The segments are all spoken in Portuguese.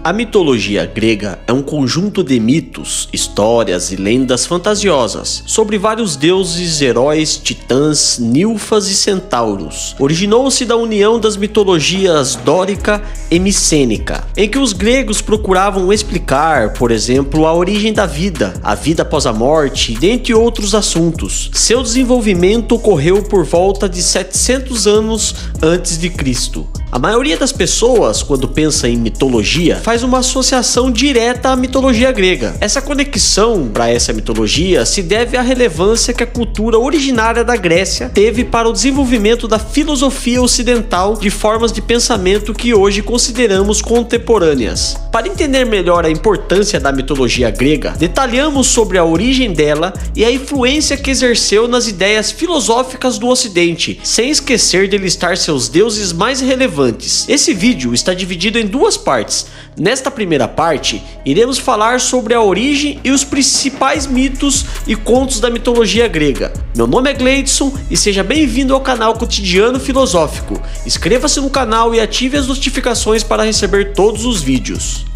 A mitologia grega é um conjunto de mitos, histórias e lendas fantasiosas sobre vários deuses, heróis, titãs, ninfas e centauros. Originou-se da união das mitologias dórica e micênica, em que os gregos procuravam explicar, por exemplo, a origem da vida, a vida após a morte, dentre outros assuntos. Seu desenvolvimento ocorreu por volta de 700 anos antes de Cristo. A maioria das pessoas, quando pensa em mitologia, faz uma associação direta à mitologia grega. Essa conexão para essa mitologia se deve à relevância que a cultura originária da Grécia teve para o desenvolvimento da filosofia ocidental de formas de pensamento que hoje consideramos contemporâneas. Para entender melhor a importância da mitologia grega, detalhamos sobre a origem dela e a influência que exerceu nas ideias filosóficas do Ocidente, sem esquecer de listar seus deuses mais relevantes. Esse vídeo está dividido em duas partes. Nesta primeira parte, iremos falar sobre a origem e os principais mitos e contos da mitologia grega. Meu nome é Gleidson e seja bem-vindo ao canal Cotidiano Filosófico. Inscreva-se no canal e ative as notificações para receber todos os vídeos.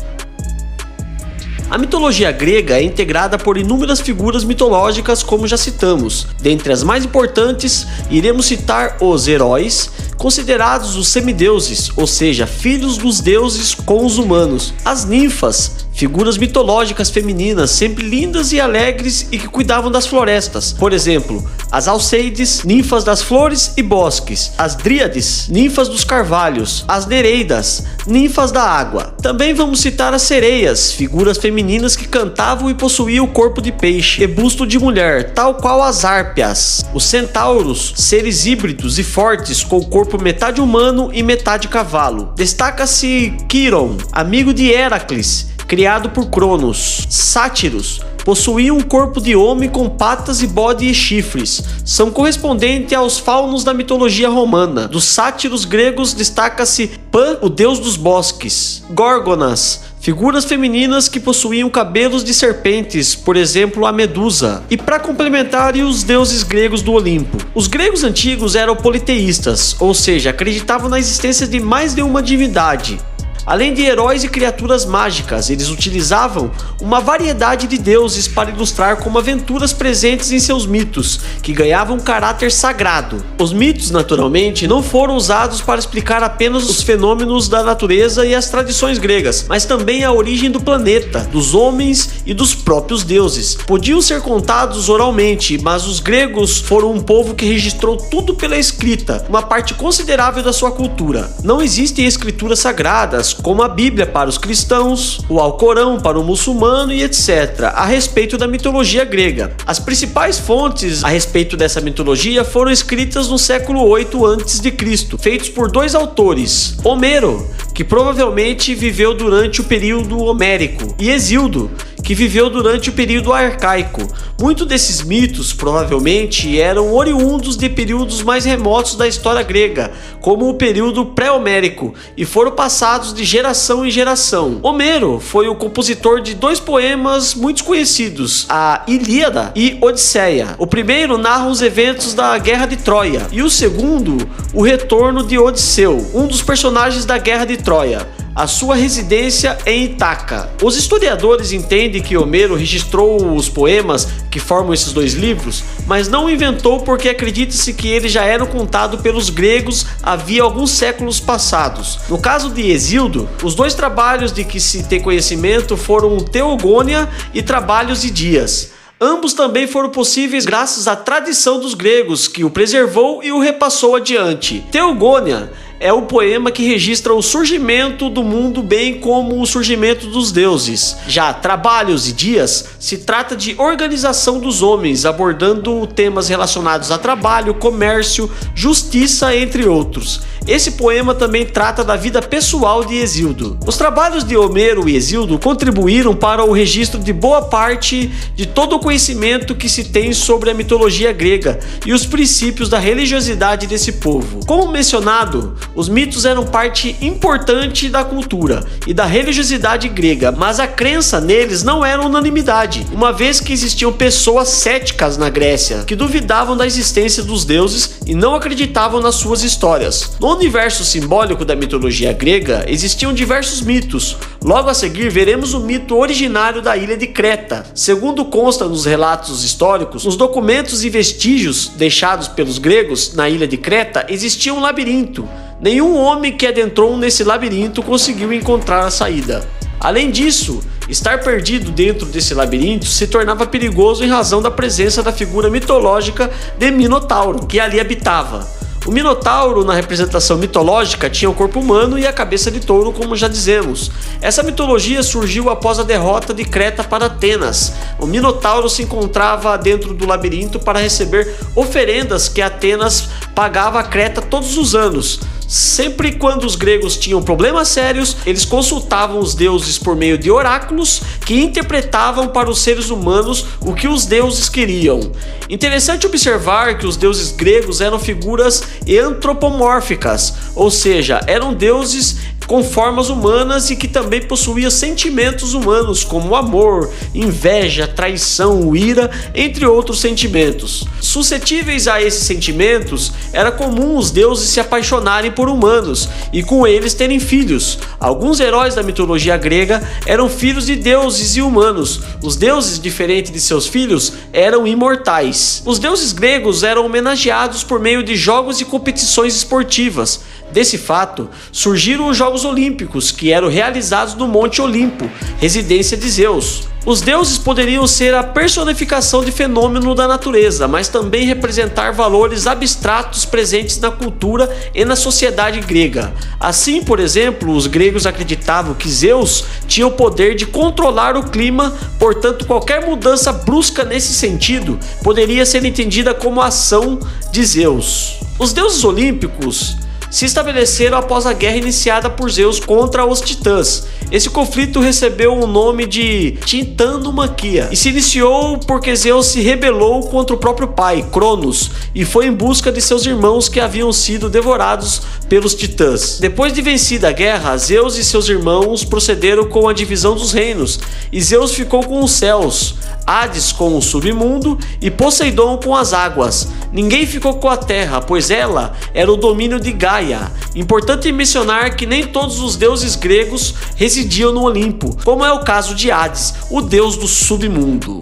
A mitologia grega é integrada por inúmeras figuras mitológicas, como já citamos. Dentre as mais importantes, iremos citar os heróis, considerados os semideuses, ou seja, filhos dos deuses com os humanos. As ninfas, figuras mitológicas femininas, sempre lindas e alegres e que cuidavam das florestas. Por exemplo, as Alceides, ninfas das flores e bosques. As Dríades, ninfas dos carvalhos. As Nereidas, ninfas da água. Também vamos citar as sereias, figuras femininas que cantavam e possuíam o corpo de peixe e busto de mulher, tal qual as Hárpias. Os centauros, seres híbridos e fortes com o corpo metade humano e metade cavalo. Destaca-se Quiron, amigo de Heracles, criado por Cronos. Sátiros possuíam um corpo de homem com patas e bode e chifres. São correspondentes aos faunos da mitologia romana. Dos sátiros gregos destaca-se Pan, o deus dos bosques. Górgonas, figuras femininas que possuíam cabelos de serpentes, por exemplo a Medusa. E para complementar, os deuses gregos do Olimpo. Os gregos antigos eram politeístas, ou seja, acreditavam na existência de mais de uma divindade. Além de heróis e criaturas mágicas, eles utilizavam uma variedade de deuses para ilustrar como aventuras presentes em seus mitos, que ganhavam um caráter sagrado. Os mitos, naturalmente, não foram usados para explicar apenas os fenômenos da natureza e as tradições gregas, mas também a origem do planeta, dos homens e dos próprios deuses. Podiam ser contados oralmente, mas os gregos foram um povo que registrou tudo pela escrita, uma parte considerável da sua cultura. Não existem escrituras sagradas, como a Bíblia para os cristãos, o Alcorão para o muçulmano e etc., a respeito da mitologia grega. As principais fontes a respeito dessa mitologia foram escritas no século 8 a.C., feitos por dois autores, Homero, que provavelmente viveu durante o período homérico, e Hesíodo, que viveu durante o período arcaico. Muitos desses mitos provavelmente eram oriundos de períodos mais remotos da história grega, como o período pré-homérico, e foram passados de geração em geração. Homero foi o compositor de dois poemas muito conhecidos, a Ilíada e Odisseia. O primeiro narra os eventos da Guerra de Troia, e o segundo, o retorno de Odisseu, um dos personagens da Guerra de Troia, a sua residência em Ítaca. Os historiadores entendem que Homero registrou os poemas que formam esses dois livros, mas não inventou porque acredita-se que eles já eram contados pelos gregos havia alguns séculos passados. No caso de Hesíodo, os dois trabalhos de que se tem conhecimento foram Teogônia e Trabalhos de Dias. Ambos também foram possíveis graças à tradição dos gregos, que o preservou e o repassou adiante. Teogônia é o poema que registra o surgimento do mundo, bem como o surgimento dos deuses. Já Trabalhos e Dias se trata de organização dos homens, abordando temas relacionados a trabalho, comércio, justiça, entre outros. Esse poema também trata da vida pessoal de Hesíodo. Os trabalhos de Homero e Hesíodo contribuíram para o registro de boa parte de todo o conhecimento que se tem sobre a mitologia grega e os princípios da religiosidade desse povo. Como mencionado, Os mitos eram parte importante da cultura e da religiosidade grega, mas a crença neles não era unanimidade, uma vez que existiam pessoas céticas na Grécia, que duvidavam da existência dos deuses e não acreditavam nas suas histórias. No universo simbólico da mitologia grega, existiam diversos mitos. Logo a seguir, veremos o mito originário da ilha de Creta. Segundo consta nos relatos históricos, nos documentos e vestígios deixados pelos gregos na ilha de Creta, existia um labirinto. Nenhum homem que adentrou nesse labirinto conseguiu encontrar a saída. Além disso, estar perdido dentro desse labirinto se tornava perigoso em razão da presença da figura mitológica de Minotauro, que ali habitava. O Minotauro, na representação mitológica, tinha o corpo humano e a cabeça de touro, como já dizemos. Essa mitologia surgiu após a derrota de Creta para Atenas. O Minotauro se encontrava dentro do labirinto para receber oferendas que Atenas pagava a Creta todos os anos. Sempre quando os gregos tinham problemas sérios, eles consultavam os deuses por meio de oráculos que interpretavam para os seres humanos o que os deuses queriam. Interessante observar que os deuses gregos eram figuras antropomórficas, ou seja, eram deuses com formas humanas e que também possuíam sentimentos humanos como amor, inveja, traição, ira, entre outros sentimentos. Suscetíveis a esses sentimentos, era comum os deuses se apaixonarem por humanos e com eles terem filhos. Alguns heróis da mitologia grega eram filhos de deuses e humanos. Os deuses, diferente de seus filhos, eram imortais. Os deuses gregos eram homenageados por meio de jogos e competições esportivas. Desse fato, surgiram os Jogos Olímpicos, que eram realizados no Monte Olimpo, residência de Zeus. Os deuses poderiam ser a personificação de fenômeno da natureza, mas também representar valores abstratos presentes na cultura e na sociedade grega. Assim, por exemplo, os gregos acreditavam que Zeus tinha o poder de controlar o clima, portanto, qualquer mudança brusca nesse sentido poderia ser entendida como ação de Zeus. Os deuses olímpicos se estabeleceram após a guerra iniciada por Zeus contra os titãs. Esse conflito recebeu o nome de Titanomaquia e se iniciou porque Zeus se rebelou contra o próprio pai, Cronos, e foi em busca de seus irmãos que haviam sido devorados pelos titãs. Depois de vencida a guerra, Zeus e seus irmãos procederam com a divisão dos reinos, e Zeus ficou com os céus, Hades com o submundo e Poseidon com as águas. Ninguém ficou com a terra, pois ela era o domínio de Gaia. Importante mencionar que nem todos os deuses gregos residiam no Olimpo, como é o caso de Hades, o deus do submundo.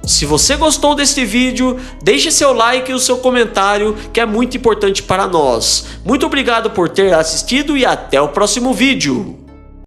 Se você gostou deste vídeo, deixe seu like e o seu comentário, que é muito importante para nós. Muito obrigado por ter assistido e até o próximo vídeo.